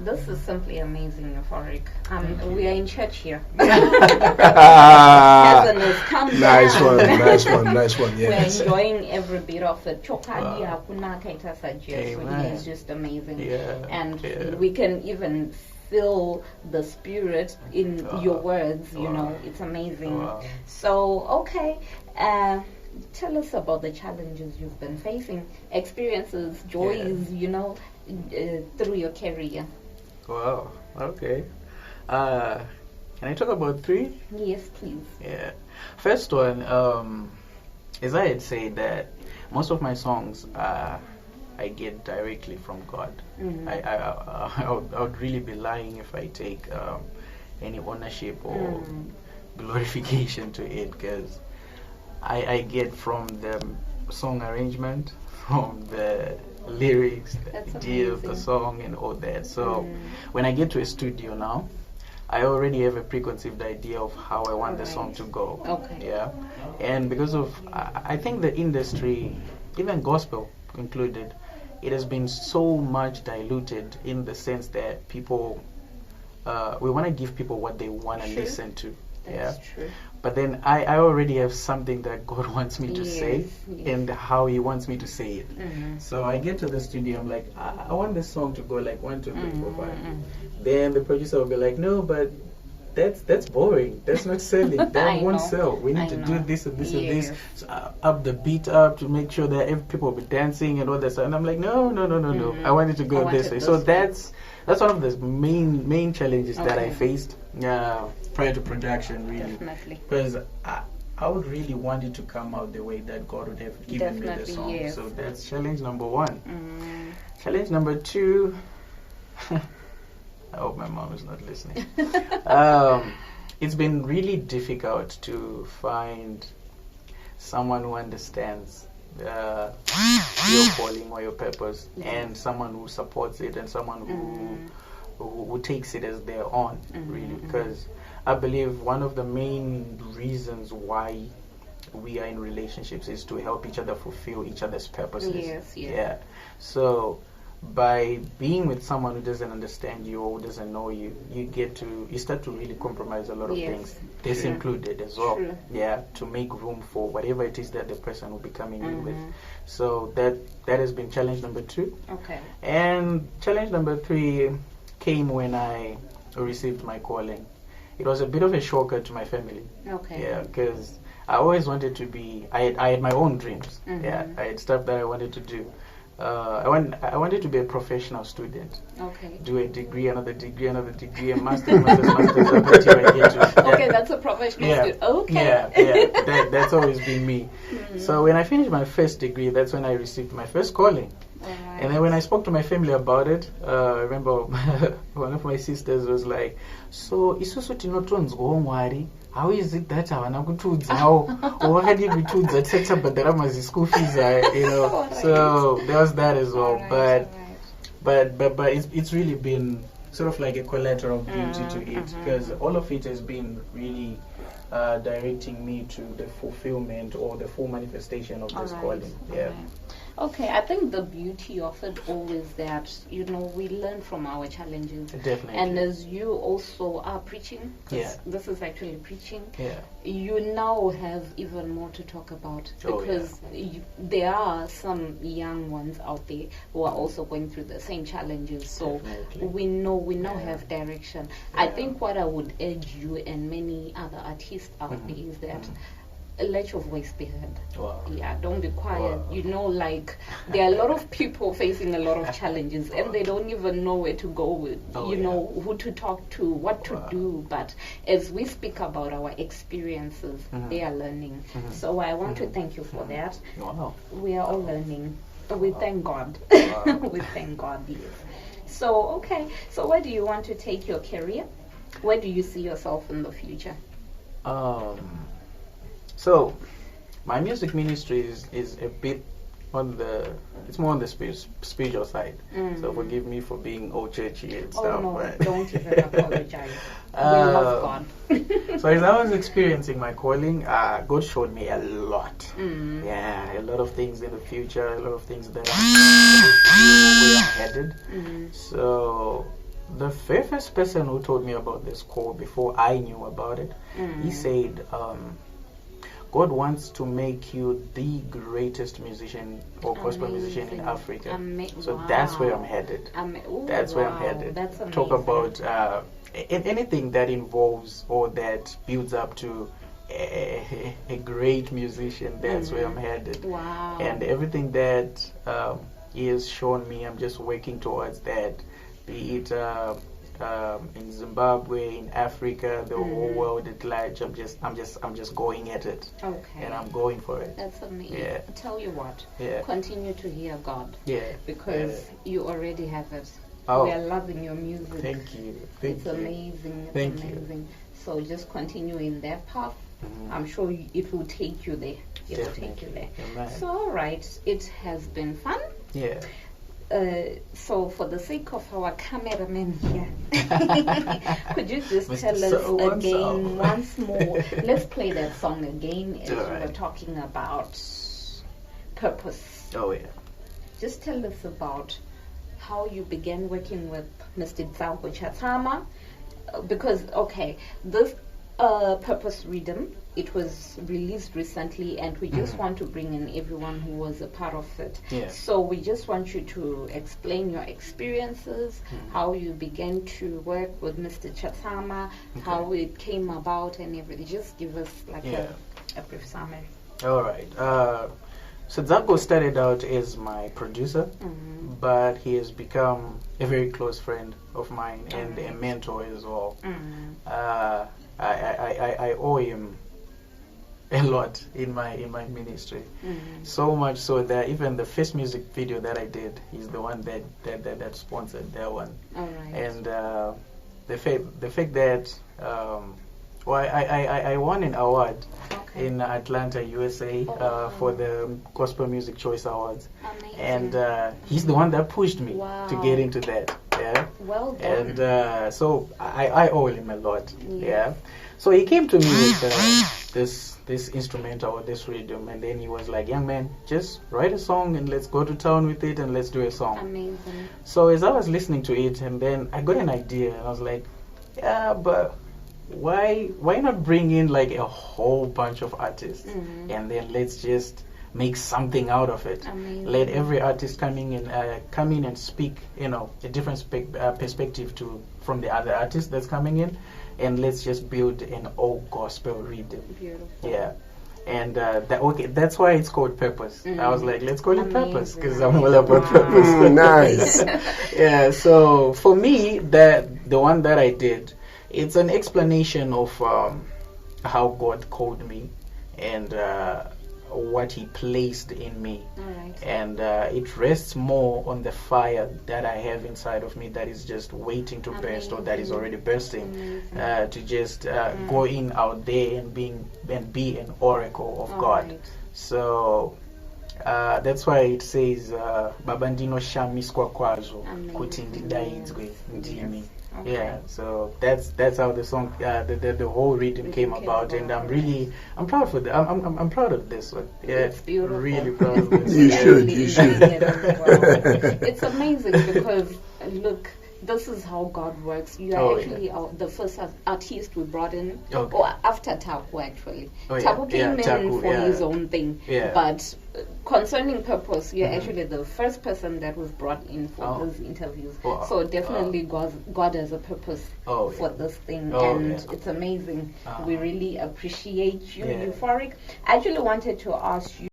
this is simply amazing, Euphoric. We are in church here. Nice one. Yes. We're enjoying every bit of it. He's just amazing. And we can even feel the spirit in your words, you know. It's amazing. So, okay. Tell us about the challenges you've been facing, experiences, joys, you know, through your career. Wow, okay. Can I talk about 3? Yes, please. Yeah. First one, as I had said, that most of my songs I get directly from God. I would really be lying if I take any ownership or glorification to it, because I get from the song arrangement, from the lyrics, the idea of the song and all that. So when I get to a studio now, I already have a preconceived idea of how I want the song to go. Okay. Yeah. And because of, I think the industry, even gospel included, it has been so much diluted in the sense that people, we want to give people what they want to listen to. That's true. But then I already have something that God wants me to say and how He wants me to say it. So I get to the studio, I'm like, I want this song to go like 1, 2, 3, 4, 5. Then the producer will be like, no, but that's boring. That's not selling. That won't sell. We need to do this and this and this. So, up the beat up to make sure that people will be dancing and all that stuff. And I'm like, no. I want it to go this way. So that's one of the main challenges that I faced prior to production, really. Definitely. Because I would really want it to come out the way that God would have given me the song. Yes. So that's challenge number 1. Challenge number 2. I hope my mom is not listening. It's been really difficult to find someone who understands your calling or your purpose, and someone who supports it, and someone who takes it as their own, really. Because I believe one of the main reasons why we are in relationships is to help each other fulfill each other's purposes. Yeah. So by being with someone who doesn't understand you or who doesn't know you, you start to really compromise a lot of things, this included as well. Yeah, to make room for whatever it is that the person will be coming in with. So that has been challenge number 2. Okay. And challenge number 3 came when I received my calling. It was a bit of a shocker to my family. Okay. Yeah, because I always wanted to be, I had my own dreams. Yeah, I had stuff that I wanted to do. I wanted to be a professional student. Okay. Do a degree, another degree, a master's until I get to. Okay, that's a professional student. Okay. Yeah. That's always been me. So when I finished my first degree, that's when I received my first calling. And then when I spoke to my family about it, I remember one of my sisters was like, "So isusu tinotonzwawo Mwari. How is it that havana kutiudzawo wakadi kutiudza tatabhadhara school fees, you know?" So there was that as well. But it's really been sort of like a collateral beauty to it, because all of it has been really directing me to the fulfillment or the full manifestation of this calling. Yeah. Okay, I think the beauty of it all is that, you know, we learn from our challenges. Definitely. And as you also are preaching, this is actually preaching, you now have even more to talk about, because there are some young ones out there who are also going through the same challenges. So we now have direction. I think what I would urge you and many other artists out there is that let your voice be heard. Yeah, don't be quiet. You know, like, there are a lot of people facing a lot of challenges and they don't even know where to go with, you know, who to talk to, what to do. But as we speak about our experiences, they are learning. So I want to thank you for that. We are all learning. We thank God. We thank God, yes. So, okay. So where do you want to take your career? Where do you see yourself in the future? So, my music ministry is a bit it's more on the spiritual side. So forgive me for being all churchy and stuff. Oh no, don't even apologize. We love God. So as I was experiencing my calling, God showed me a lot. Yeah, a lot of things in the future, a lot of things that I'm where I'm headed. So The very first person who told me about this call before I knew about it, he said, God wants to make you the greatest musician or gospel musician in Africa. So that's where I'm headed. That's where I'm headed. That's amazing. Talk about anything that involves or that builds up to a great musician. That's where I'm headed. Wow. And everything that he has shown me, I'm just working towards that. Be it in Zimbabwe, in Africa, the whole world at large. I'm just going at it. Okay. And I'm going for it. That's amazing. Yeah. I tell you what. Yeah. Continue to hear God. Yeah. Because you already have it. Oh. We are loving your music. Thank you. It's amazing. It's amazing. So just continue in that path. I'm sure it will take you there. It will take you there. Amen. So all right, it has been fun. Yeah. So for the sake of our cameraman here, could you just tell us again once more? Let's play that song again as we were talking about purpose. Oh yeah. Just tell us about how you began working with Mr. Tizz, because this Purpose Rhythm, it was released recently, and we just want to bring in everyone who was a part of it. Yeah. So we just want you to explain your experiences, how you began to work with Mr. Chatama, how it came about and everything. Just give us like a brief summary. All right. So Zango started out as my producer, but he has become a very close friend of mine and a mentor as well. I owe him a lot in my ministry, so much so that even the first music video that I did, he's the one that sponsored that one. All right. And the fact that I won an award in Atlanta, USA, for the Gospel Music Choice Awards. Amazing. And he's the one that pushed me to get into that. Yeah. Well done. And so I owe him a lot. Yeah. So he came to me with this instrumental or this rhythm, and then he was like, "Young man, just write a song and let's go to town with it and let's do a song." Amazing. So as I was listening to it, and then I got an idea, and I was like, "Yeah, but why not bring in like a whole bunch of artists and then let's just make something out of it. Amazing. Let every artist come in and speak, a different perspective from the other artist that's coming in, and let's just build an old gospel rhythm." Beautiful. Yeah. And that's why it's called Purpose. I was like, let's call it Purpose, because I'm all about purpose. Nice. Yeah. So for me, the one that I did, it's an explanation of how God called me and what He placed in me. Right. And it rests more on the fire that I have inside of me that is just waiting to burst, or that is already bursting, to just go in out there and be an oracle of God. Right. So that's why it says Baba ndinoshamiswa kwazo kuti ndidaidzwe ndimi. Okay. Yeah, so that's how the song, the whole rhythm came about, and I'm proud for that. I'm proud of this one. Yeah, it's beautiful. Really proud of this. You should. It's amazing because look, this is how God works. You are actually the first artist we brought in, or after Taku actually. Taku came in for his own thing, but concerning Purpose, you're actually the first person that was brought in for those interviews. So definitely God has a purpose for this thing, and it's amazing. We really appreciate you, Euphoric. I actually wanted to ask you